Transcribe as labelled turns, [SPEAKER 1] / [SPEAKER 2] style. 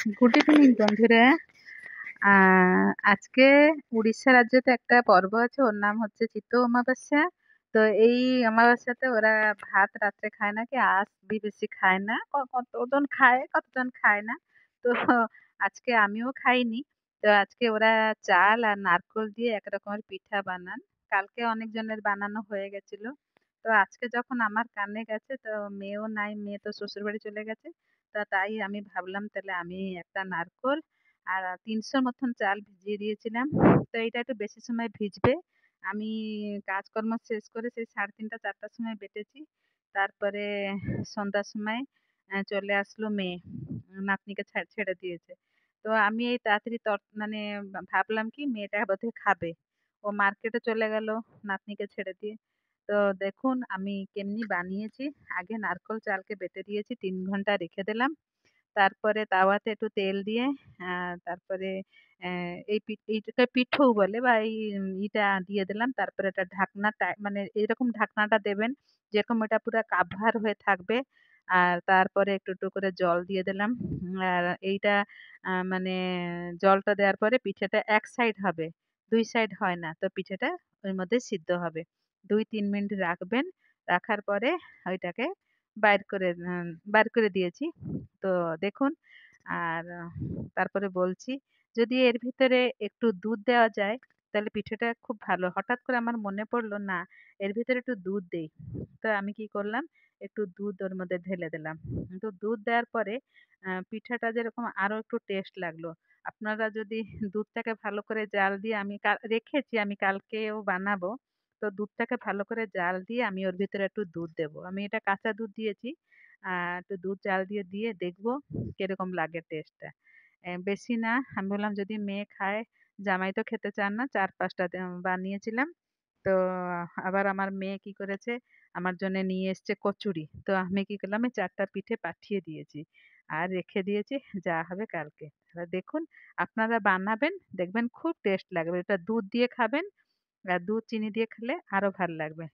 [SPEAKER 1] Good evening বন্ধুরা। আজকে উড়িষ্যা রাজ্যতে একটা পর্ব আছে, ওর নাম হচ্ছে চিত্ত অমাবস্যা। তো এই অমাবস্যাতে ওরা ভাত রাত্রে খায় না, কি আঁশ বেশি খায় না, কতজন খায় কতজন খায় না। তো আজকে আমিও খাইনি। তো আজকে ওরা চাল আর নারকোল দিয়ে এক রকমের পিঠা বানান। কালকে অনেকজনের বানানো হয়ে গেছিল। তো আজকে যখন আমার কানে গেছে, তো মেয়েও নাই, মেয়ে তো শ্বশুর বাড়ি চলে গেছে। তা তাই আমি ভাবলাম তাহলে আমি একটা নারকোল আর ৩০০ মতন চাল ভিজিয়ে দিয়েছিলাম। তো এটা একটু বেশি সময় ভিজবে। আমি কাজকর্ম শেষ করে সেই ৩:৩০ ৪টার সময় বেটেছি। তারপরে সন্ধ্যার সময় চলে আসলো মেয়ে, নাতনিকে ছেড়ে দিয়েছে। তো আমি এই তাড়াতাড়ি মানে ভাবলাম কি মেয়েটা বোধহয় খাবে। ও মার্কেটে চলে গেল নাতনিকে ছেড়ে দিয়ে। তো দেখুন আমি কেমনি বানিয়েছি। আগে নারকোল চালকে বেটে দিয়েছি, ৩ ঘন্টা রেখে দিলাম। তারপরে তাওয়াতে একটু তেল দিয়ে তারপরে এইটাকে পিঠৌ বলে বা ইটা দিয়ে দিলাম। তারপরে এটা মানে এরকম ঢাকনাটা দেবেন যেরকম এটা পুরা কাভার হয়ে থাকবে। আর তারপরে একটু একটু করে জল দিয়ে দিলাম। আর এইটা মানে জলটা দেওয়ার পরে পিঠেটা এক সাইড হবে, ২ সাইড হয় না। তো পিঠেটা ওর মধ্যে সিদ্ধ হবে। ২-৩ মিনিট রাখবেন। রাখার পরে ওইটাকে বাইর করে বার করে দিয়েছি। তো দেখুন। আর তারপরে বলছি, যদি এর ভিতরে একটু দুধ দেওয়া যায় তাহলে পিঠেটা খুব ভালো। হঠাৎ করে আমার মনে পড়লো না, এর ভিতরে একটু দুধ দেই। তো আমি কি করলাম, একটু দুধ ওর মধ্যে ঢেলে দিলাম। তো দুধ দেওয়ার পরে পিঠাটা যেরকম আরো একটু টেস্ট লাগলো। আপনারা যদি দুধটাকে ভালো করে জাল দিয়ে, আমি রেখেছি, আমি কালকেও বানাবো। তো দুধটাকে ভালো করে জাল দিয়ে আমি ওর ভিতরে একটু দুধ দেবো। আমি এটা কাঁচা দুধ দিয়েছি। একটু দুধ জাল দিয়ে দেখবো কিরকম লাগে টেস্টটা। বেশি না, আমি বললাম যদি মেয়ে খায়, জামাই তো খেতে চান না, ৪-৫টা বানিয়েছিলাম। তো আবার আমার মেয়ে কি করেছে, আমার জন্য নিয়ে এসছে কচুরি। তো আমি কি করলাম, এই ৪টা পিঠে পাঠিয়ে দিয়েছি আর রেখে দিয়েছি, যা হবে কালকে। এবার দেখুন, আপনারা বানাবেন, দেখবেন খুব টেস্ট লাগবে। এটা দুধ দিয়ে খাবেন, আর দুধ চিনি দিয়ে খেলে আরো ভাল লাগবে।